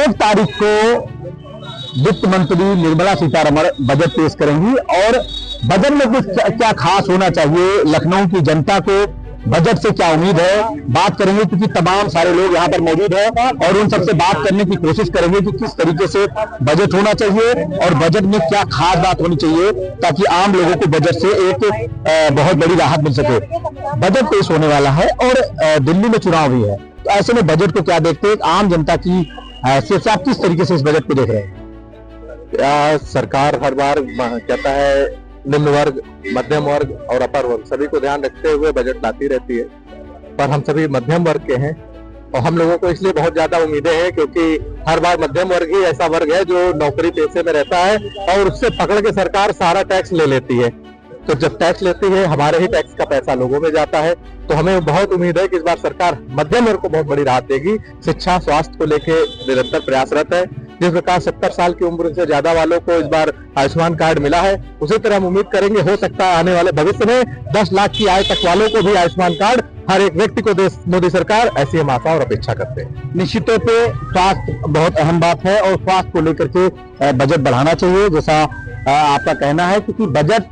1 तारीख को वित्त मंत्री निर्मला सीतारमण बजट पेश करेंगी और बजट में कुछ क्या खास होना चाहिए, लखनऊ की जनता को बजट से क्या उम्मीद है, बात करेंगे क्योंकि तमाम सारे लोग यहाँ पर मौजूद हैं और उन सबसे बात करने की कोशिश करेंगे कि किस तरीके से बजट होना चाहिए और बजट में क्या खास बात होनी चाहिए ताकि आम लोगों को बजट से एक बहुत बड़ी राहत मिल सके। बजट पेश होने वाला है और दिल्ली में चुनाव भी है, तो ऐसे में बजट को क्या देखते हैं, आम जनता की हैसियत से आप किस तरीके से इस बजट को देख रहे हैं? सरकार हर बार कहता है निम्न वर्ग, मध्यम वर्ग और अपर वर्ग सभी को ध्यान रखते हुए बजट लाती रहती है, पर हम सभी मध्यम वर्ग के हैं और हम लोगों को इसलिए बहुत ज्यादा उम्मीदें हैं क्योंकि हर बार मध्यम वर्ग ही ऐसा वर्ग है जो नौकरी पेशे में रहता है और उससे पकड़ के सरकार सारा टैक्स ले लेती है। तो जब टैक्स लेती है हमारे ही टैक्स का पैसा लोगों में जाता है, तो हमें बहुत उम्मीद है कि इस बार सरकार मध्यम वर्ग को बहुत बड़ी राहत देगी। शिक्षा स्वास्थ्य को लेकर निरंतर प्रयासरत है। जिस प्रकार 70 साल की उम्र से ज्यादा वालों को इस बार आयुष्मान कार्ड मिला है, उसी तरह हम उम्मीद करेंगे हो सकता है आने वाले भविष्य में 10 लाख की आय तक वालों को भी आयुष्मान कार्ड हर एक व्यक्ति को दे मोदी सरकार, ऐसी हम आशा और अपेक्षा करते हैं। निश्चित तौर पे स्वास्थ्य बहुत अहम बात है और स्वास्थ्य को लेकर के बजट बढ़ाना चाहिए जैसा आपका कहना है, क्योंकि बजट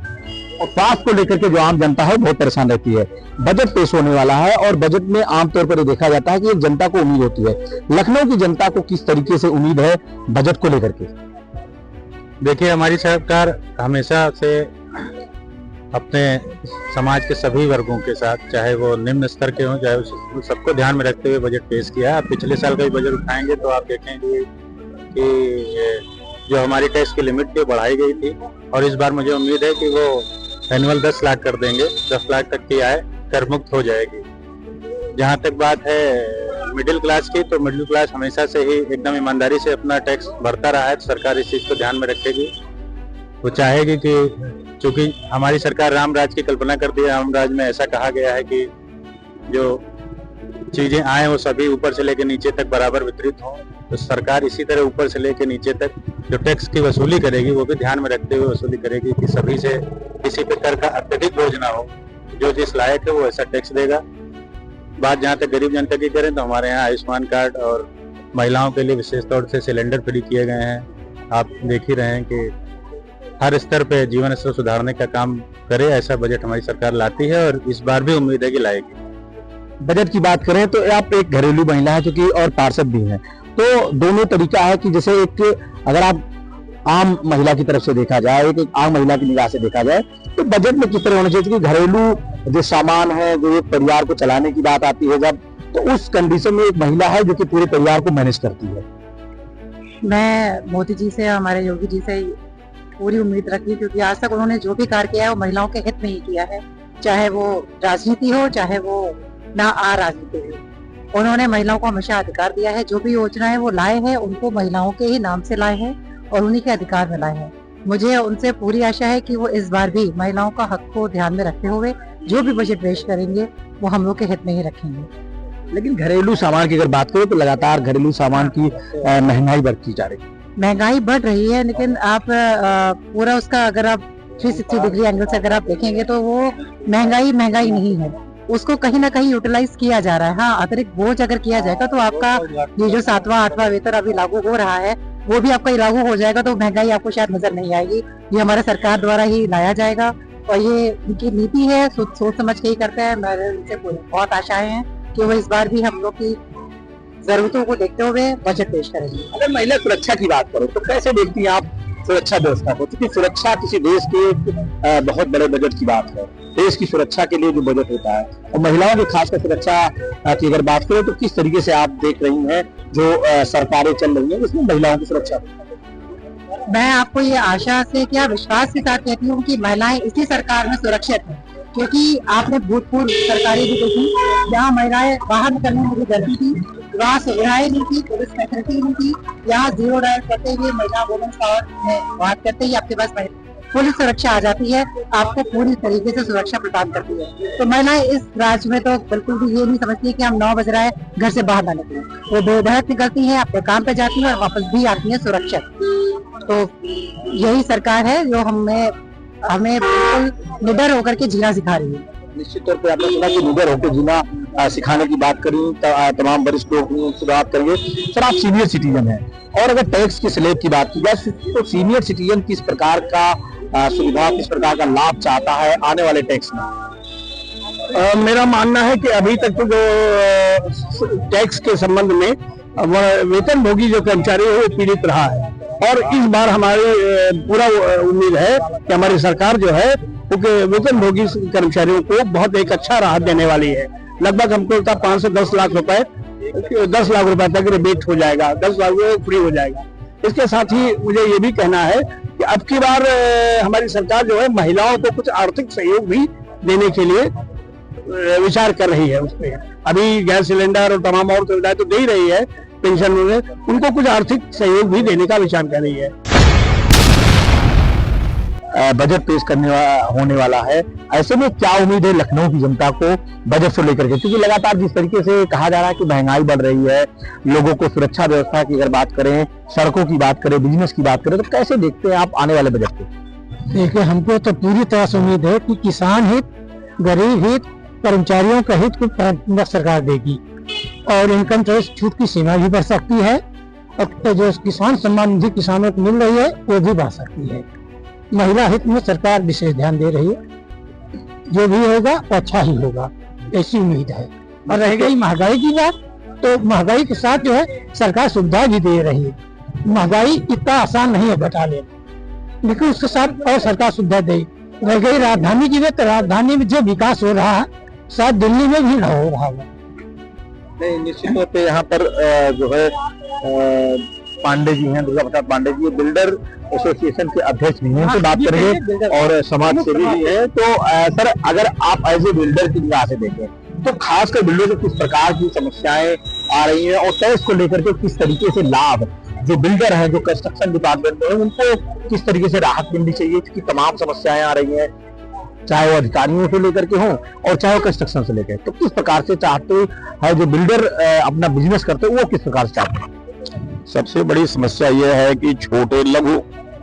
और स्वास्थ्य को लेकर के जो आम जनता है बहुत परेशान रहती है। बजट पेश होने वाला है और बजट में आमतौर पर देखा जाता है कि एक जनता को उम्मीद होती है। लखनऊ की जनता को किस तरीके से उम्मीद है बजट को लेकर के? देखिए, हमारी सरकार हमेशा से अपने समाज के सभी वर्गों के साथ, चाहे वो निम्न स्तर के हों चाहे वो सबको ध्यान में रखते हुए बजट पेश किया है। आप पिछले साल का भी बजट उठाएंगे तो आप देखेंगे कि जो हमारी टैक्स की लिमिट थी बढ़ाई गई थी और इस बार मुझे उम्मीद है कि वो एनुअल 10 लाख कर देंगे, 10 लाख तक की आय कर मुक्त हो जाएगी। जहाँ तक बात है मिडिल क्लास की, तो मिडिल क्लास हमेशा से ही एकदम ईमानदारी से अपना टैक्स भरता रहा है, तो सरकार इस चीज़ को ध्यान में रखेगी। वो चाहेगी कि चूंकि हमारी सरकार राम राज की कल्पना करती है, राम राज में ऐसा कहा गया है कि जो चीजें आए वो सभी ऊपर से लेकर नीचे तक बराबर वितरित हों, तो सरकार इसी तरह ऊपर से लेकर नीचे तक जो टैक्स की वसूली करेगी वो भी ध्यान में रखते हुए वसूली करेगी कि सभी से किसी पे कर का अत्यधिक बोझ ना हो। जो जिस लायक है वो ऐसा टैक्स देगा। बात जहाँ तक गरीब जनता की करें तो हमारे यहाँ आयुष्मान कार्ड और महिलाओं के लिए विशेष तौर से सिलेंडर फ्री किए गए हैं। आप देख ही रहे हैं कि हर स्तर पे जीवन स्तर सुधारने का काम करे, ऐसा बजट हमारी सरकार लाती है और इस बार भी उम्मीद है कि लाएगी। बजट की बात करें तो आप एक घरेलू महिला है क्योंकि और पार्षद भी हैं, तो दोनों तरीका है कि जैसे एक अगर आप आम महिला की तरफ से देखा जाए, एक आम महिला की निगाह से देखा जाए तो बजट में किस तरह होना चाहिए कि घरेलू जो सामान है, जो एक परिवार को चलाने की बात आती है जब, तो उस कंडीशन में एक महिला है जो कि पूरे परिवार को मैनेज करती है। मैं मोदी जी से, हमारे योगी जी से पूरी उम्मीद रखी क्योंकि आज तक उन्होंने जो भी कार्य किया है वो महिलाओं के हित में ही किया है, चाहे वो राजनीति हो चाहे वो ना आ राजनीति हो। उन्होंने महिलाओं को हमेशा अधिकार दिया है, जो भी योजनाएं वो लाए हैं उनको महिलाओं के ही नाम से लाए हैं और उन्हीं के अधिकार में लाए हैं। मुझे उनसे पूरी आशा है कि वो इस बार भी महिलाओं का हक को ध्यान में रखते हुए जो भी बजट पेश करेंगे वो हम लोग के हित में ही रखेंगे। लेकिन घरेलू सामान की अगर बात करें तो लगातार घरेलू सामान की महंगाई बढ़ती जा रही है। महंगाई बढ़ रही है, लेकिन आप पूरा उसका अगर आप 360 डिग्री एंगल से अगर आप देखेंगे तो वो महंगाई नहीं है, उसको कहीं ना कहीं यूटिलाइज किया जा रहा है। हाँ, अतिरिक्त बोझ अगर किया जाएगा तो आपका ये जो 7वां 8वां वेतन अभी लागू हो रहा है वो भी आपका लागू हो जाएगा, तो महंगाई आपको शायद नजर नहीं आएगी। ये हमारे सरकार द्वारा ही लाया जाएगा और ये उनकी नीति है, सोच समझ के ही करते हैं। मेरे उनसे बहुत आशाएं हैं कि वो इस बार भी हम लोग की जरूरतों को देखते हुए बजट पेश करेंगे। अगर महिला सुरक्षा की बात करो तो कैसे देखती हैं आप सुरक्षा व्यवस्था को, क्योंकि सुरक्षा किसी देश के बहुत बड़े बजट की बात है। देश की सुरक्षा के लिए जो बजट होता है और महिलाओं की खासकर सुरक्षा की अगर बात करें तो किस तरीके से आप देख रही हैं जो सरकारें चल रही हैं उसमें महिलाओं की सुरक्षा? मैं आपको ये आशा से क्या विश्वास के साथ कहती हूँ कि महिलाएं इसी सरकार में सुरक्षित हैं, क्योंकि आपने भूतपूर्व सरकारें भी देखी जहाँ महिलाएं बाहर निकलने में भी डरती थी, वहाँ सुविधाएं नहीं थी, पुलिस फैसिलिटी नहीं थी। यहाँ 0 डायल करते हुए महिला वुमेन्स पावर में बात करते ही आपके पास पुलिस सुरक्षा आ जाती है, आपको पूरी तरीके से सुरक्षा प्रदान करती है। तो महिलाएं इस राज्य में तो बिल्कुल भी ये नहीं समझती कि हम 9 बज रहा है घर से बाहर ना निकलें, वो बेधड़क निकलती है, अपने काम पे जाती है और वापस भी आती है सुरक्षित। तो यही सरकार है जो हमें बिल्कुल निडर होकर के जीना सिखा रही है। निश्चित तौर पे आपने सुना कि निडर होकर जीना सिखाने की बात करी, तमाम वरिष्ठ लोग से बात करेंगे। सर, आप सीनियर सिटीजन हैं और अगर टैक्स की स्लैब की बात की जाए तो सीनियर सिटीजन किस प्रकार का सुविधा, किस प्रकार का लाभ चाहता है आने वाले टैक्स में? मेरा मानना है कि अभी तक तो जो टैक्स के संबंध में वेतनभोगी जो कर्मचारी है वो पीड़ित रहा है, और इस बार हमारी पूरा उम्मीद है कि हमारी सरकार जो है क्योंकि वेतनभोगी कर्मचारियों को बहुत एक अच्छा राहत देने वाली है। लगभग हमको 5 से 10 लाख रुपए 10 लाख रुपए तक रिबेट हो जाएगा, 10 लाख रुपए फ्री हो जाएगा। इसके साथ ही मुझे ये भी कहना है कि अब की बार हमारी सरकार जो है महिलाओं को कुछ आर्थिक सहयोग भी देने के लिए विचार कर रही है। उसमें अभी गैस सिलेंडर और तमाम और सुविधाएं तो दे ही रही है, पेंशन में उनको कुछ आर्थिक सहयोग भी देने का विचार कर रही है। बजट पेश होने वाला है, ऐसे में क्या उम्मीद है लखनऊ की जनता को बजट से लेकर के? क्योंकि लगातार जिस तरीके से कहा जा रहा है कि महंगाई बढ़ रही है, लोगों को सुरक्षा व्यवस्था की अगर बात करें, सड़कों की बात करें, बिजनेस की बात करें, तो कैसे देखते हैं आप आने वाले बजट को? देखिए, हमको तो पूरी तरह से उम्मीद है कि किसान हित, गरीब हित, कर्मचारियों का हित को सरकार देगी, और इनकम टैक्स छूट की सीमा भी बढ़ सकती है, और जो किसान सम्मान निधि किसानों को मिल रही है वो भी बढ़ सकती है। महिला हित में सरकार विशेष ध्यान दे रही है, जो भी होगा वो अच्छा ही होगा, ऐसी उम्मीद है। और रह गई महंगाई की बात, तो महंगाई के साथ जो है सरकार सुविधा भी दे रही है। महंगाई इतना आसान नहीं है घटा लेना, लेकिन उसके साथ और सरकार सुविधा दे। रह गई राजधानी की बात, तो राजधानी में जो विकास हो रहा है शायद दिल्ली में भी हो रहा है। नहीं, निश्चित तौर पे यहाँ पर जो है पांडे जी हैं, दुर्गा प्रसाद पांडे जी, बिल्डर एसोसिएशन के अध्यक्ष भी हैं, उनसे बात करेंगे और समाज सेवी भी है। तो सर, अगर आप एज ए बिल्डर की निगाह से देखें तो खासकर बिल्डर को किस प्रकार की समस्याएं आ रही हैं और टैक्स को लेकर के किस तरीके से लाभ जो बिल्डर हैं, जो कंस्ट्रक्शन डिपार्टमेंट में है, उनको किस तरीके से राहत मिलनी चाहिए? क्योंकि तमाम समस्याएं आ रही हैं, चाहे वो अधिकारियों से लेकर के हों और चाहे वो कंस्ट्रक्शन से लेकर, तो किस प्रकार से चाहते हैं जो बिल्डर अपना बिजनेस करते हैं वो किस प्रकार से चाहते हैं? सबसे बड़ी समस्या यह है कि छोटे लघु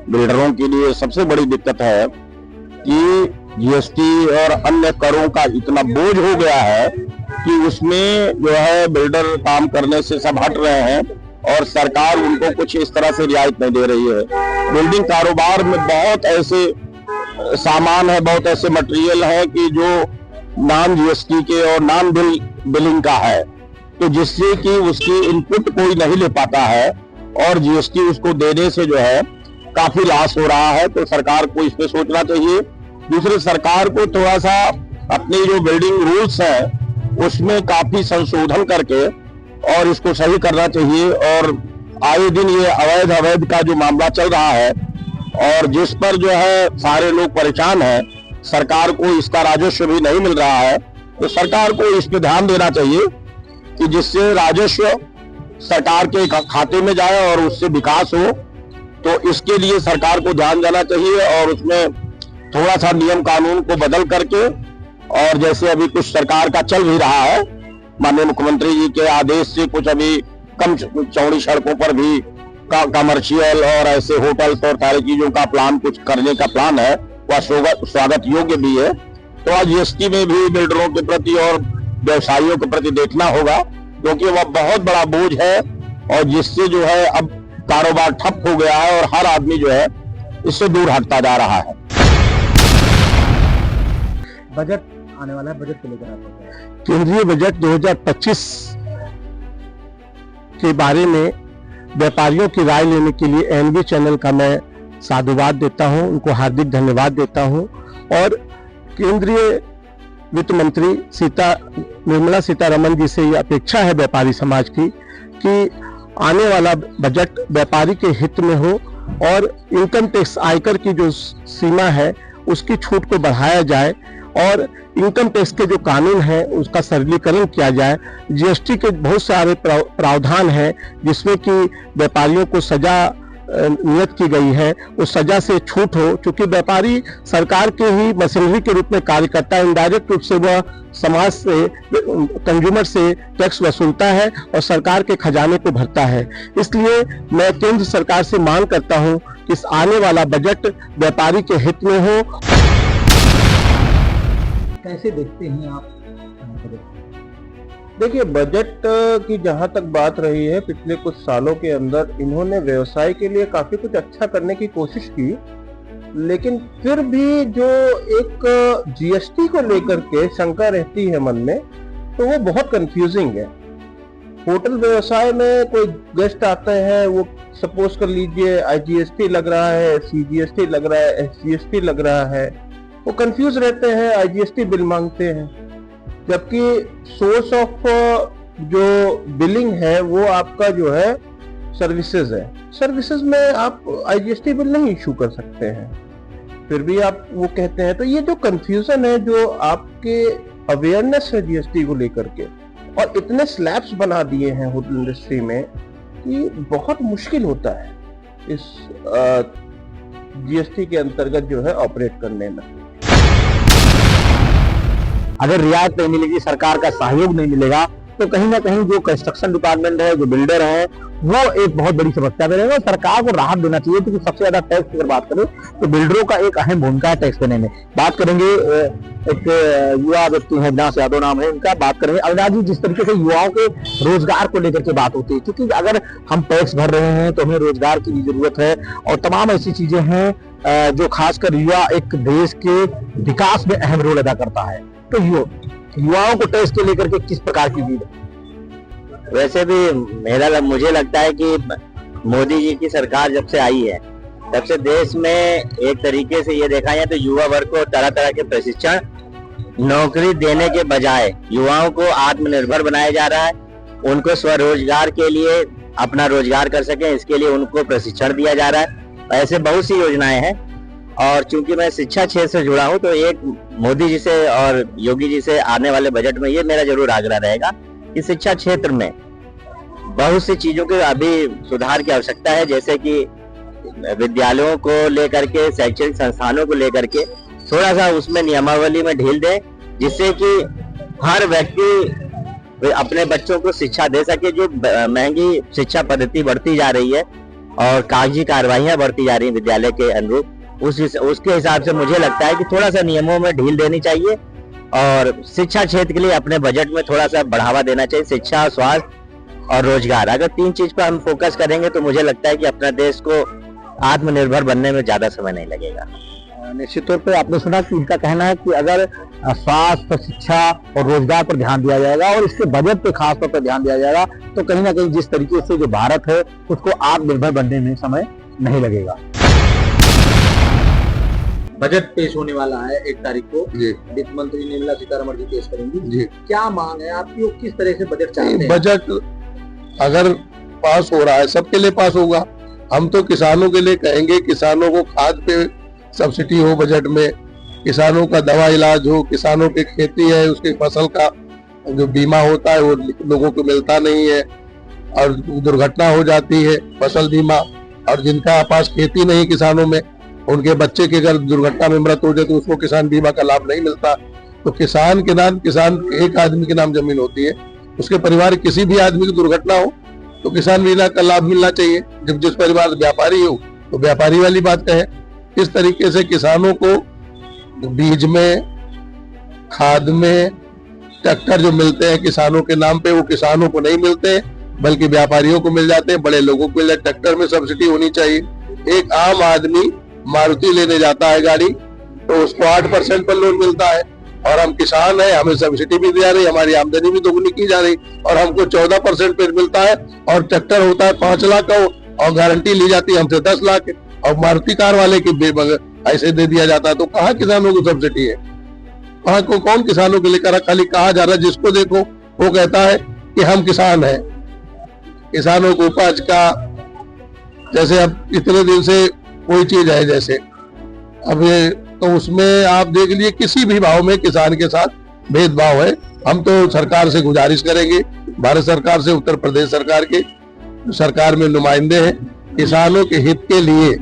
बिल्डरों के लिए सबसे बड़ी दिक्कत है कि जीएसटी और अन्य करों का इतना बोझ हो गया है कि उसमें जो है बिल्डर काम करने से सब हट रहे हैं और सरकार उनको कुछ इस तरह से रियायत नहीं दे रही है। बिल्डिंग कारोबार में बहुत ऐसे सामान है, बहुत ऐसे मटेरियल है कि जो नॉन जीएसटी के और नॉन बिलिंग का है, तो जिससे कि उसकी इनपुट कोई नहीं ले पाता है और जीएसटी उसको देने से जो है काफी लॉस हो रहा है। तो सरकार को इस पे सोचना चाहिए। दूसरे, सरकार को थोड़ा सा अपने जो बिल्डिंग रूल्स है उसमें काफी संशोधन करके और इसको सही करना चाहिए। और आए दिन ये अवैध का जो मामला चल रहा है और जिस पर जो है सारे लोग परेशान हैं, सरकार को इसका राजस्व भी नहीं मिल रहा है, तो सरकार को इस पे ध्यान देना चाहिए कि जिससे राजस्व सरकार के खाते में जाए और उससे विकास हो। तो इसके लिए सरकार को ध्यान देना चाहिए और उसमें थोड़ा सा नियम कानून को बदल करके, और जैसे अभी कुछ सरकार का चल भी रहा है, माननीय मुख्यमंत्री जी के आदेश से कुछ अभी कम चौड़ी सड़कों पर भी कमर्शियल और ऐसे होटल्स और सारी चीजों का प्लान कुछ करने का प्लान है, वह स्वागत योग्य भी है। तो आज जीएसटी में भी बिल्डरों के प्रति और व्यवसायियों के प्रति देखना होगा, क्योंकि वह बहुत बड़ा बोझ है और जिससे जो है अब कारोबार ठप हो गया है और हर आदमी जो है इससे दूर हटता जा रहा है। बजट आने वाला है, बजट को लेकर आप केंद्रीय बजट 2025 के बारे में व्यापारियों की राय लेने के लिए एनबी चैनल का मैं साधुवाद देता हूं, उनको हार्दिक धन्यवाद देता हूं। और केंद्रीय वित्त मंत्री निर्मला सीतारमण जी से ये अपेक्षा है व्यापारी समाज की कि आने वाला बजट व्यापारी के हित में हो और इनकम टैक्स आयकर की जो सीमा है उसकी छूट को बढ़ाया जाए और इनकम टैक्स के जो कानून है उसका सरलीकरण किया जाए। जीएसटी के बहुत सारे प्रावधान हैं जिसमें कि व्यापारियों को सजा नियत की गई है, उस सजा से छूट हो। चूंकि व्यापारी सरकार के ही मशीनरी के रूप में कार्य करता है, इनडायरेक्ट रूप से वह समाज से, कंज्यूमर से टैक्स वसूलता है और सरकार के खजाने को भरता है। इसलिए मैं केंद्र सरकार से मांग करता हूं कि इस आने वाला बजट व्यापारी के हित में हो। कैसे देखते हैं आप? देखिए, बजट की जहां तक बात रही है, पिछले कुछ सालों के अंदर इन्होंने व्यवसाय के लिए काफी कुछ अच्छा करने की कोशिश की, लेकिन फिर भी जो एक जीएसटी को लेकर के शंका रहती है मन में, तो वो बहुत कंफ्यूजिंग है। होटल व्यवसाय में कोई गेस्ट आते हैं, वो सपोज कर लीजिए आईजीएसटी लग रहा है, सीजीएसटी लग रहा है, एसजीएसटी लग रहा है, वो कंफ्यूज रहते हैं, आईजीएसटी बिल मांगते हैं, जबकि सोर्स ऑफ जो बिलिंग है वो आपका जो है सर्विसेज है। सर्विसेज में आप आईजीएसटी बिल नहीं इशू कर सकते हैं, फिर भी आप वो कहते हैं। तो ये जो कंफ्यूजन है, जो आपके अवेयरनेस है जीएसटी को लेकर के, और इतने स्लैब्स बना दिए हैं होटल इंडस्ट्री में कि बहुत मुश्किल होता है इस जीएसटी के अंतर्गत जो है ऑपरेट करने में। अगर रियायत नहीं मिलेगी, सरकार का सहयोग नहीं मिलेगा, तो कहीं ना कहीं जो कंस्ट्रक्शन डिपार्टमेंट है, जो बिल्डर है, वो एक बहुत बड़ी समस्या में रहेगा। सरकार को राहत देना चाहिए, क्योंकि सबसे ज्यादा टैक्स अगर बात करें तो बिल्डरों का एक अहम भूमिका है टैक्स देने में। बात करेंगे एक युवा व्यक्ति है, अविनाश यादव नाम है इनका, बात करेंगे। अविनाश जी, जिस तरीके से युवाओं के रोजगार को लेकर के बात होती है, क्योंकि अगर हम टैक्स भर रहे हैं तो हमें रोजगार की भी जरूरत है, और तमाम ऐसी चीजें हैं जो खासकर युवा एक देश के विकास में अहम रोल अदा करता है। तो युवाओं को टैक्स को लेकर के किस प्रकार की उम्मीद है? वैसे भी मुझे लगता है कि मोदी जी की सरकार जब से आई है, तब से देश में एक तरीके से ये देखा जाए तो युवा वर्ग को तरह तरह के प्रशिक्षण, नौकरी देने के बजाय युवाओं को आत्मनिर्भर बनाया जा रहा है। उनको स्वरोजगार के लिए अपना रोजगार कर सके, इसके लिए उनको प्रशिक्षण दिया जा रहा है। ऐसे बहुत सी योजनाएं हैं, और चूंकि मैं शिक्षा क्षेत्र से जुड़ा हूं, तो एक मोदी जी से और योगी जी से आने वाले बजट में ये मेरा जरूर आग्रह रहेगा कि शिक्षा क्षेत्र में बहुत सी चीजों के अभी सुधार की आवश्यकता है, जैसे कि विद्यालयों को लेकर के, शैक्षणिक संस्थानों को लेकर के थोड़ा सा उसमें नियमावली में ढील दे, जिससे कि हर व्यक्ति अपने बच्चों को शिक्षा दे सके। जो महंगी शिक्षा पद्धति बढ़ती जा रही है और कागजी कार्रवाइयां बढ़ती जा रही है विद्यालय के अनुरूप, उसके हिसाब से मुझे लगता है कि थोड़ा सा नियमों में ढील देनी चाहिए, और शिक्षा क्षेत्र के लिए अपने बजट में थोड़ा सा बढ़ावा देना चाहिए। शिक्षा, स्वास्थ्य और रोजगार, अगर तीन चीज पर हम फोकस करेंगे तो मुझे लगता है कि अपना देश को आत्मनिर्भर बनने में ज्यादा समय नहीं लगेगा। निश्चित तौर पे आपने सुना कि उनका कहना है कि अगर स्वास्थ्य, शिक्षा और रोजगार पर ध्यान दिया जाएगा, और इसके बजट पे खास तौर पर ध्यान दिया जाएगा, तो कहीं ना कहीं जिस तरीके से जो भारत है उसको आत्मनिर्भर बनने में समय नहीं लगेगा। बजट पेश होने वाला है 1 तारीख को, वित्त मंत्री निर्मला सीतारमण जी पेश करेंगी जी। क्या मांग है आपकी, और किस तरह से बजट चाहते हैं? बजट अगर पास हो रहा है, सबके लिए पास होगा। हम तो किसानों के लिए कहेंगे, किसानों को खाद पे सब्सिडी हो बजट में, किसानों का दवा इलाज हो, किसानों की खेती है उसकी फसल का जो बीमा होता है वो लोगों को मिलता नहीं है, और दुर्घटना हो जाती है फसल बीमा, और जिनका पास खेती नहीं किसानों में, उनके बच्चे की अगर दुर्घटना में मृत्यु हो जाए तो उसको किसान बीमा का लाभ नहीं मिलता। तो किसान के नाम, किसान एक आदमी के नाम जमीन होती है, उसके परिवार किसी भी आदमी की दुर्घटना हो तो किसान बीमा का लाभ मिलना चाहिए। जब जिस परिवार व्यापारी हो तो व्यापारी वाली बात कहे। इस तरीके से किसानों को बीज में, खाद में, ट्रैक्टर जो मिलते हैं किसानों के नाम पे, वो किसानों को नहीं मिलते बल्कि व्यापारियों को मिल जाते हैं, बड़े लोगों को मिल जाते। ट्रैक्टर में सब्सिडी होनी चाहिए। एक आम आदमी मारुति लेने जाता है गाड़ी, तो उसको 8% पर लोन मिलता है, और हम किसान हैं, हमें सब्सिडी भी दिया रही, हमारी आमदनी भी दोगुनी की जा रही, और हमको 14% पे मिलता है। और ट्रैक्टर होता है 5 लाख का, और गारंटी ली जाती है हमसे 10 लाख, और मारुति कार वाले की ऐसे दे दिया जाता है। तो कहाँ किसानों को सब्सिडी है? वहाँ को कौन किसानों के लिए करा? खाली कहा जा रहा है, जिसको देखो वो कहता है कि हम किसान हैं। किसानों को उपज का, जैसे अब इतने दिन से कोई चीज है, जैसे अब तो उसमें आप देख लीजिए किसी भी भाव में किसान के साथ भेदभाव है। हम तो सरकार से गुजारिश करेंगे, भारत सरकार से, उत्तर प्रदेश सरकार के सरकार में नुमाइंदे हैं, किसानों के हित के लिए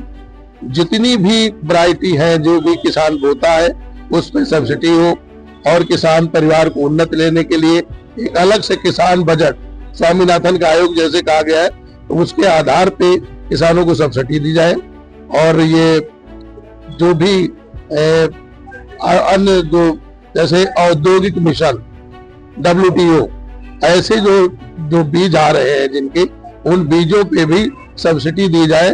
जितनी भी वैरायटी है, जो भी किसान बोता है उस पर सब्सिडी हो, और किसान परिवार को उन्नत लेने के लिए एक अलग से किसान बजट, स्वामीनाथन का आयोग जैसे कहा गया है, तो उसके आधार पे किसानों को सब्सिडी दी जाए। और ये जो भी अन्य जो जैसे औद्योगिक मिशन, WTO, ऐसे जो बीज आ रहे हैं जिनके, उन बीजों पे भी सब्सिडी दी जाए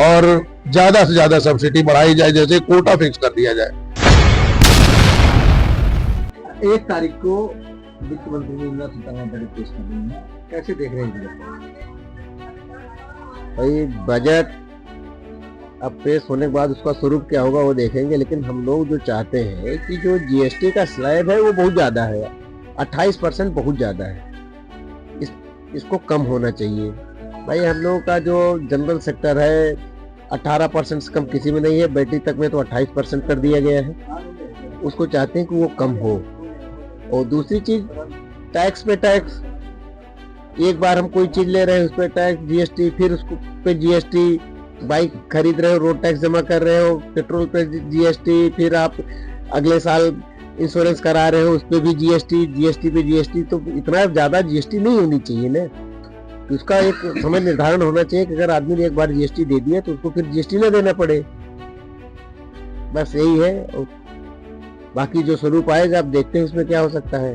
और ज्यादा से ज्यादा सब्सिडी बढ़ाई जाए, जैसे कोटा फिक्स कर दिया जाए। 1 तारीख को वित्त मंत्री निर्मला सीतारमण बजट पेश कर रही है, कैसे देख रहे हैं भाई? बजट अब पेश होने के बाद उसका स्वरूप क्या होगा वो देखेंगे, लेकिन हम लोग जो चाहते हैं कि जो GST का स्लैब है वो बहुत ज़्यादा है, 28% बहुत ज़्यादा है, इसको कम होना चाहिए। भाई हम लोगों का जो जनरल सेक्टर है 18% से कम किसी में नहीं है, बैटरी तक में तो 28% कर दिया गया है, उसको चाहते हैं कि वो कम हो। और दूसरी चीज, टैक्स पे टैक्स, एक बार हम कोई चीज ले रहे हैं उस पर टैक्स, GST, फिर उसको पे GST, बाइक खरीद रहे हो रोड टैक्स जमा कर रहे हो, पेट्रोल पे GST, फिर आप अगले साल इंश्योरेंस करा रहे हो उस पर भी GST पे GST, तो इतना ज्यादा GST नहीं होनी चाहिए ना। तो उसका एक समय निर्धारण होना चाहिए कि अगर आदमी ने एक बार GST दे दिया तो उसको फिर GST ना देना पड़े, बस यही है। और बाकी जो स्वरूप आएगा अब देखते हैं इसमें क्या हो सकता है।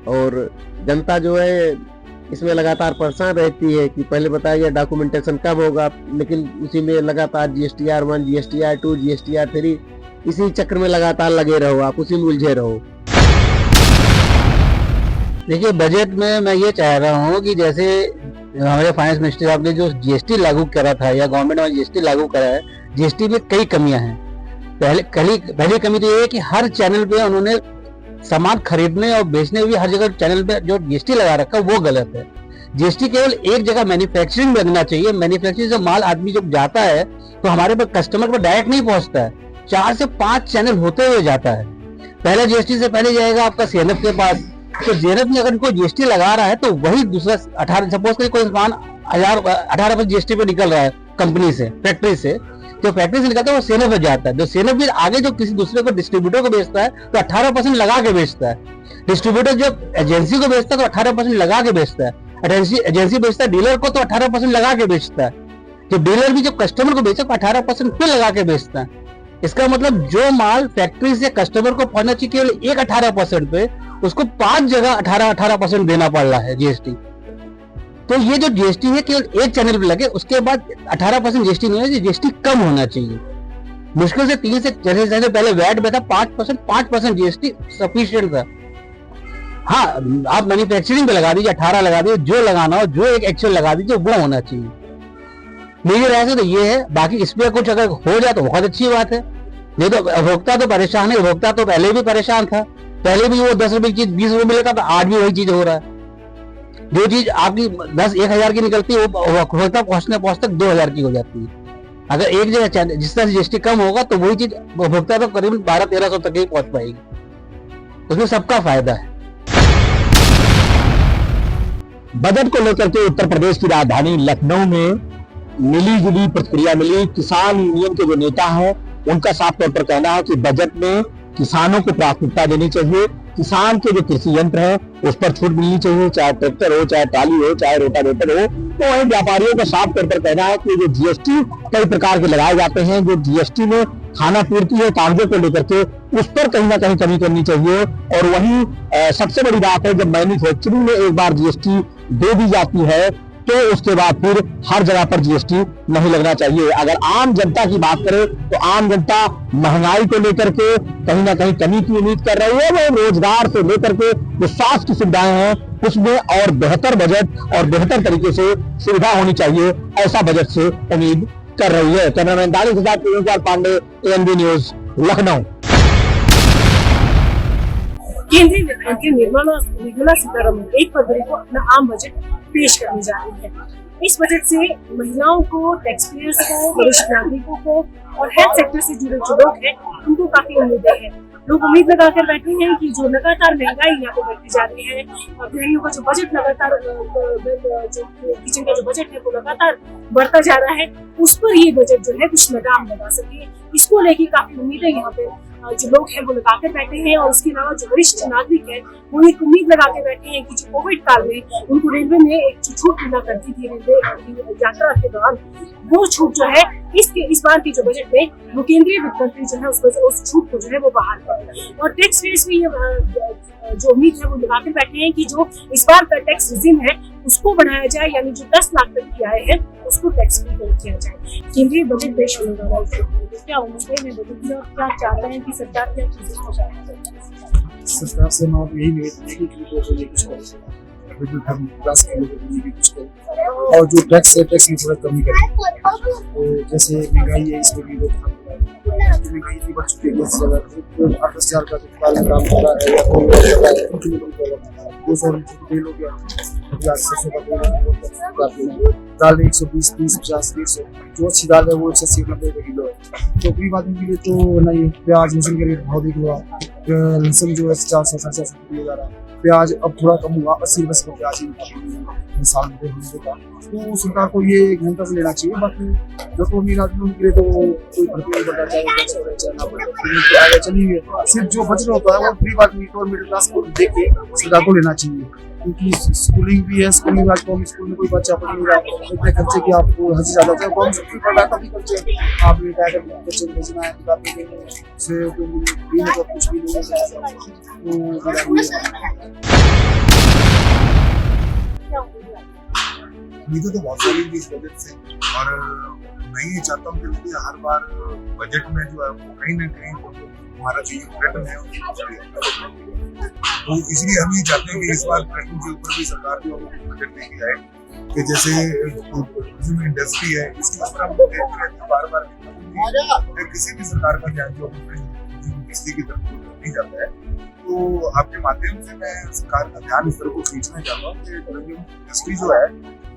और जनता जो है इसमें लगातार परेशान रहती है कि पहले बताया गया डॉक्यूमेंटेशन कब होगा, लेकिन उसी में लगातार GSTR 1, GSTR 2, GSTR 3, इसी चक्र में लगातार लगे रहो, आप उसी में उलझे रहो। देखिए, बजट में मैं ये चाह रहा हूँ कि जैसे हमारे फाइनेंस मिनिस्टर साहब ने जो GST लागू करा था या गवर्नमेंट ने GST लागू करा है, GST में कई कमियां हैं। पहली कमी तो ये है कि हर चैनल पे उन्होंने सामान खरीदने और बेचने में भी हर जगह चैनल पे जो GST लगा रखा है वो गलत है। GST केवल एक जगह मैन्युफैक्चरिंग में लगना चाहिए। मैन्युफैक्चरिंग से माल आदमी जब जाता है तो हमारे पास कस्टमर पर डायरेक्ट नहीं पहुंचता है, 4 से 5 चैनल होते हुए जाता है। पहले GST से पहले जाएगा आपका CNF के पास, तो CNF में अगर कोई GST लगा रहा है तो वही दूसरा 18, सपोज करिए कोई सामान 18% GST पे निकल रहा है कंपनी से, फैक्ट्री से, जो फैक्ट्री से निकलता है वो CNF में जाता है। जो CNF फिर आगे जो किसी दूसरे को डिस्ट्रीब्यूटर को बेचता है तो 18% लगा के बेचता है। डिस्ट्रीब्यूटर जो एजेंसी को बेचता है तो 18% लगा के बेचता है। एजेंसी बेचता है डीलर को तो 18% लगा के बेचता है। जो डीलर भी जब कस्टमर को बेचता है 18% फिर लगा के बेचता है। इसका मतलब जो माल फैक्ट्री से कस्टमर को पहुंचना चाहिए केवल एक 18% पे, उसको 5 जगह 18% देना पड़ रहा है GST। तो ये जो GST है केवल एक चैनल पे लगे, उसके बाद 18% GST नहीं है, GST कम होना चाहिए। मुश्किल से 3 से जैसे पहले वैट में था 5% GST सफिशिएंट था। हाँ, आप मैन्युफैक्चरिंग पे लगा दीजिए 18 लगा दीजिए, जो लगाना हो, जो एक एक्चुअल लगा दीजिए वो होना चाहिए। मेरी राय से तो ये है। बाकी इस पे कुछ अगर हो जाए तो बहुत अच्छी बात है। नहीं तो उपभोक्ता तो परेशान है, उपभोक्ता तो पहले भी परेशान था, पहले भी वो 10 रुपए की चीज 20 रुपए मिलता था, आज भी वही चीज हो रहा है। जो चीज आपकी 10-1000 की निकलती है वो उपभोक्ता पहुंचते 2000 की हो जाती है। अगर एक जगह जिस तरह से GST कम होगा तो वही चीज उपभोक्ता तो करीब 1200-1300 तक ही पहुंच पाएगी, उसमें सबका फायदा है। बजट को लेकर के उत्तर प्रदेश की राजधानी लखनऊ में मिली जुली प्रतिक्रिया मिली। किसान यूनियन के जो नेता हैं उनका साफ तौर पर कहना है कि बजट में किसानों को प्राथमिकता देनी चाहिए। किसान के जो कृषि यंत्र है उस पर छूट मिलनी चाहिए, चाहे ट्रैक्टर हो, चाहे ट्राली हो, चाहे रोटावेटर हो। तो वहीं व्यापारियों का साफ तौर पर कहना है कि जो GST कई प्रकार के लगाए जाते हैं, जो GST में खाना पूर्ति है कागजों को लेकर के, उस पर कहीं ना कहीं कमी करनी चाहिए। और वहीं सबसे बड़ी बात है, जब मैन्युफैक्चरिंग में एक बार GST दे दी जाती है तो उसके बाद फिर हर जगह पर GST नहीं लगना चाहिए। अगर आम जनता की बात करें तो आम जनता महंगाई को लेकर के कहीं ना कहीं कमी की उम्मीद कर रही है। वो रोजगार से लेकर के जो स्वास्थ्य की सुविधाएं हैं उसमें और बेहतर बजट और बेहतर तरीके से सुविधा होनी चाहिए, ऐसा बजट से उम्मीद कर रही है। कैमरामैन दानिश के साथ प्रियंका पांडे, ANB न्यूज, लखनऊ। केंद्रीय वित्त मंत्री निर्मला सीतारमण 1 फरवरी को अपना आम बजट पेश करने जा रही है। इस बजट से महिलाओं को, टैक्स पेयर्स को, वरिष्ठ नागरिकों को और हेल्थ सेक्टर से जुड़े जो लोग हैं उनको काफी उम्मीदें हैं। लोग उम्मीद लगाकर बैठे हैं कि जो लगातार महंगाई यहाँ पे बढ़ती जा रही है, गृहिणियों का जो बजट लगातार, जो किचन का जो बजट है वो लगातार बढ़ता जा रहा है, उस पर ये बजट जो है कुछ लगाम लगा सके। इसको लेके काफी उम्मीदें यहाँ पे जो लोग हैं वो लगा कर बैठे हैं, और उसके अलावा जो वरिष्ठ नागरिक हैं वो एक उम्मीद लगा के बैठे हैं कि जो कोविड काल में उनको रेलवे में एक छूट मिला करती थी रेलवे की यात्रा के दौरान, वो छूट जो है इस बार की जो बजट में वो केंद्रीय वित्त मंत्री जो है उस छूट को जो है वो बहाल कर, और टैक्स रेट्स में जो उम्मीद है वो लगा कर बैठे हैं कि जो इस बार का टैक्स रिजिम है उसको बढ़ाया जाए, यानी जो 10 लाख तक की आय है उसको टैक्स फ्री किया जाए। केंद्रीय बजट पेश होने वाला है, क्या उम्मीद है बजट में, क्या चाहते हैं कि सरकार क्या चीजें हो जाए? सरकार से हम यही निवेदन है कि कुछ करें, हम विकास के लिए कुछ करें, और जो टैक्स है टैक्स में थोड़ा कमी करें। तो जैसे महंगाई है इसमें भी महंगाई इतनी बढ़ चुकी है, 8-10 हज़ार का काम कर रहा है या कोई कर रहा है, उनके लिए 200 रुपये तेल हो गया, 700 का तेल, दाल 120, 30, 50, 150, जो अच्छी दाल है वो 180-90 रुपये किलो है। तो गरीब आदमी के लिए तो ना ये प्याज लहसुन के रेट बहुत देख लो, लहसुन जो है 400-450 रुपये जा रहा है, प्याज अब थोड़ा कम हुआ, 80 रुपये का प्याज ही साल में होने का। तो सरकार को ये एक घंटा से लेना चाहिए। बाकी जो तो अमीर आदमी उनके लिए तो कोई भर्ती नहीं बढ़ना चाहिए, आगे चलिए सिर्फ जो बच रहा होता है वो गरीब आदमी को और मिडिल क्लास को देख के सरकार को लेना चाहिए, क्योंकि स्कूलिंग भी है, स्कूलिंग आज कौन स्कूल में कोई बच्चा पढ़ नहीं रहा, इतने खर्चे कि आपको हद से ज्यादा चाहे कौन स्कूल पढ़ रहा तभी खर्चे, आपने बच्चे भेजना है से कुछ भी उम्मीदें तो बहुत सारी थी इस बजट से, और मैं ये चाहता हूँ कि हर बार बजट में जो है वो कहीं ना कहीं हमारा जो पर्यटन है तो इसलिए हम ये चाहते हैं कि इस बार पर्यटन के ऊपर भी सरकार को बजट लेके आए, कि जैसे टूरिज्म इंडस्ट्री है इसके ऊपर हम देखते रहते हैं बार किसी भी सरकार का ध्यान जो इंडस्ट्री की तरफ नहीं जाता है। तो आपके माध्यम से मैं सरकार का ध्यान इस तरफ को खींचना चाहता हूँ कि टूरिज्म इंडस्ट्री जो है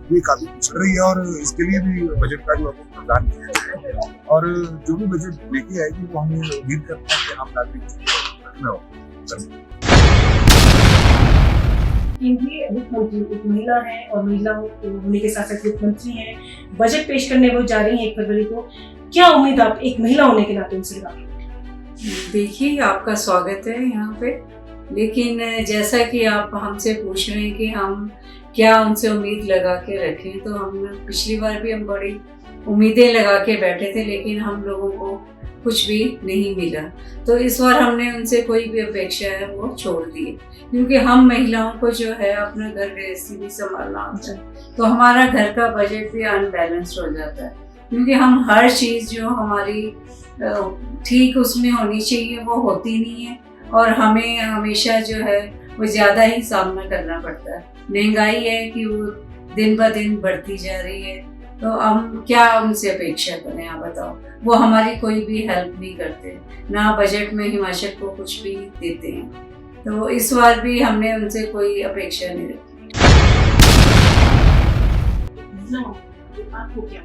ये काफी पिछड़ रही है, और इसके लिए भी बजट का जो प्रदान किया जाए, और जो भी बजट लेके आएगी वो हमें उम्मीद करते हैं कि आम नागरिक में हो। केंद्रीय वित्त मंत्री एक महिला है, और महिला होने के साथ साथ वित्त मंत्री हैं, बजट पेश करने वो जा रही हैं 1 फरवरी को। क्या उम्मीद आप एक महिला होने के नाते उनसे लगा? देखिए, आपका स्वागत है यहाँ पे, लेकिन जैसा कि आप हमसे पूछ रहे हैं कि हम क्या उनसे उम्मीद लगा के रखें, तो हम पिछली बार भी हम बड़ी उम्मीदें लगा के बैठे थे, लेकिन हम लोगों को कुछ भी नहीं मिला। तो इस बार हमने उनसे कोई भी अपेक्षा है वो छोड़ दी, क्योंकि हम महिलाओं को जो है अपना घर गृहस्थी भी संभालना होता है, तो हमारा घर का बजट भी अनबैलेंस्ड हो जाता है, क्योंकि हम हर चीज़ जो हमारी ठीक उसमें होनी चाहिए वो होती नहीं है, और हमें हमेशा जो है वो ज़्यादा ही सामना करना पड़ता है। महंगाई है कि वो दिन ब दिन बढ़ती जा रही है, तो हम क्या उनसे अपेक्षा करें, आप बताओ। वो हमारी कोई भी हेल्प नहीं करते, ना बजट में हिमाचल को कुछ भी देते हैं, तो इस बार भी हमने उनसे कोई अपेक्षा नहीं रखी। आपको क्या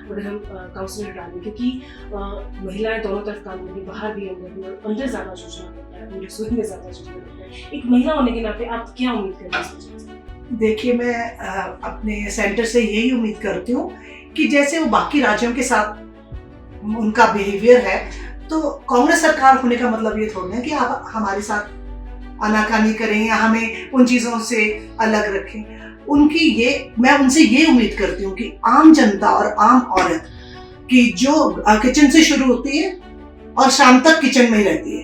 अगर हम काउंसलर डालें, क्योंकि महिलाएं दोनों तरफ काम करेंगी, बाहर भी अंदर ज़्यादा सोचना पड़ता है, अपनी रसोई में ज़्यादा सोचना पड़ता है। एक महिला होने के नाते आप क्या उम्मीद करते हैं? देखिए, मैं अपने सेंटर से यही उम्मीद करती हूँ कि जैसे वो बाकी राज्यों के साथ उनका बिहेवियर है, तो कांग्रेस सरकार होने का मतलब ये थोड़ा है कि आप हमारे साथ आनाकानी करें या हमें उन चीज़ों से अलग रखें। मैं उनसे ये उम्मीद करती हूँ कि आम जनता और आम औरत की जो किचन से शुरू होती है और शाम तक किचन में ही रहती है,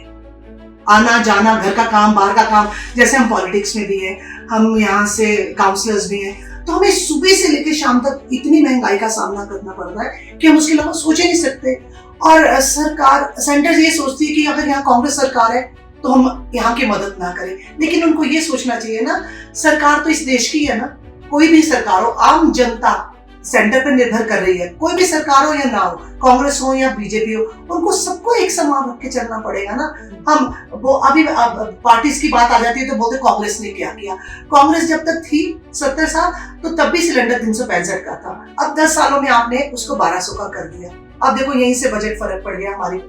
आना जाना, घर का काम, बाहर का काम, जैसे हम पॉलिटिक्स में भी हैं, हम यहाँ से काउंसलर्स भी हैं, तो हमें सुबह से लेकर शाम तक इतनी महंगाई का सामना करना पड़ता है कि हम उसके अलावा सोच ही नहीं सकते। और सरकार, सेंटर ये सोचती है कि अगर यहाँ कांग्रेस सरकार है तो हम यहाँ की मदद ना करें, लेकिन उनको ये सोचना चाहिए ना, सरकार तो इस देश की है ना, कोई भी सरकार हो, आम जनता सेंटर पर निर्भर कर रही है, कोई भी सरकार हो या ना हो, कांग्रेस हो या बीजेपी हो, उनको सबको एक समान रख के चलना पड़ेगा ना। हम वो अभी पार्टीज की बात आ जाती है तो बोलते कांग्रेस ने क्या किया। कांग्रेस जब तक थी 70 साल, तो तब भी सिलेंडर 365 का था, अब 10 सालों में आपने उसको 1200 का कर दिया। अब देखो, यहीं से बजट फर्क पड़ गया हमारी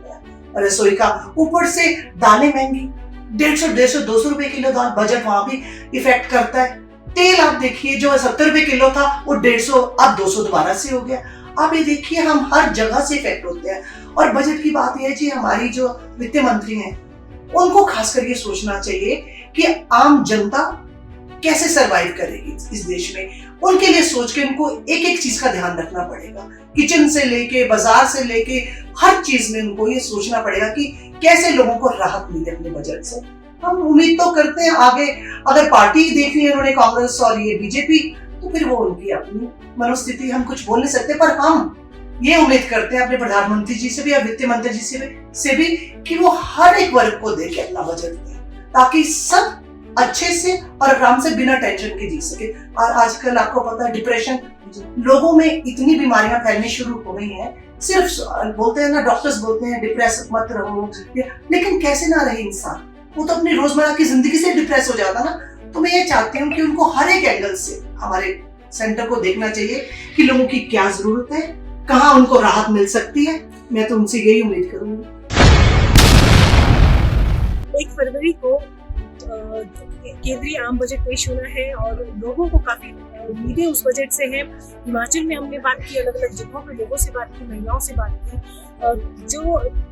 रसोई का। ऊपर से दालें महंगी, 150, 200 रुपए किलो दाल, बजट वहां भी इफेक्ट करता है। तेल आप देखिए, जो 70 रुपए किलो था वो 150, अब 200 दोबारा से हो गया। अब ये देखिए, हम हर जगह से इफेक्ट होते हैं। और बजट की बात यह है जी, हमारी जो वित्त मंत्री हैं उनको खासकर ये सोचना चाहिए कि आम जनता कैसे सरवाइव करेगी इस देश में। उनके लिए सोच के उनको एक एक चीज का ध्यान रखना पड़ेगा, किचन से लेके बाजार से लेके हर चीज में उनको ये सोचना पड़ेगा कि कैसे लोगों को राहत मिले अपने बजट से। हम उम्मीद तो करते हैं आगे, अगर पार्टी देखी है उन्होंने कांग्रेस और ये बीजेपी, तो फिर वो उनकी अपनी मनोस्थिति, हम कुछ बोल नहीं सकते, पर हम ये उम्मीद करते हैं अपने प्रधानमंत्री जी से भी या वित्त मंत्री जी से भी कि वो हर एक वर्ग को देके अपना बजट दें, ताकि सब अच्छे से और आराम से बिना टेंशन के जी सके। और आजकल आपको पता है डिप्रेशन, लोगों में इतनी बीमारियां फैलनी शुरू हो गई हैं। सिर्फ बोलते हैं ना, डॉक्टर्स बोलते हैं डिप्रेस मत रहो, लेकिन कैसे ना रहे इंसान, वो तो अपनी रोजमर्रा की जिंदगी से डिप्रेस हो जाता ना। तो मैं ये चाहती हूँ कि उनको हर एक एंगल से हमारे सेंटर को देखना चाहिए कि लोगों की क्या जरूरत है, कहाँ उनको राहत मिल सकती है। मैं तो उनसे यही उम्मीद करूंगी। 1 फरवरी को केंद्रीय आम बजट पेश होना है और लोगों को काफी उम्मीदें उस बजट से हैं। हिमाचल में हमने बात की, अलग अलग जगहों पे लोगों से बात की, महिलाओं से बात की, जो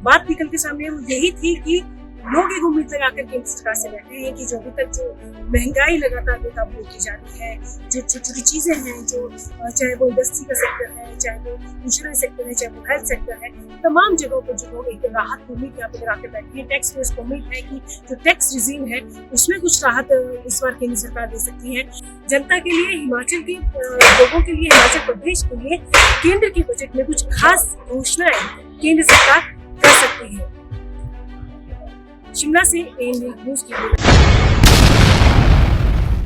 बात निकल के सामने वो यही थी कि लोग एक उम्मीद लगाकर केंद्र सरकार से बैठे हैं कि जो अभी तक जो महंगाई लगातार बेकाबू होती जा रही है, जो छोटी छोटी चीजें हैं, जो चाहे वो इंडस्ट्री का सेक्टर है, चाहे वो इंश्योरेंस सेक्टर है, चाहे वो हेल्थ सेक्टर है, तमाम जगहों पर जो लोग एक राहत की उम्मीद यहाँ पे लगाकर बैठे हैं। टैक्स पेयर्स को उम्मीद है कि जो टैक्स रिजीम है उसमें कुछ राहत इस बार केंद्र सरकार दे सकती है। जनता के लिए, हिमाचल के लोगों के लिए, हिमाचल प्रदेश के लिए केंद्र के बजट में कुछ खास घोषणाएं केंद्र सरकार कर सकती है। शिमला से एएनबी न्यूज़ के लिए।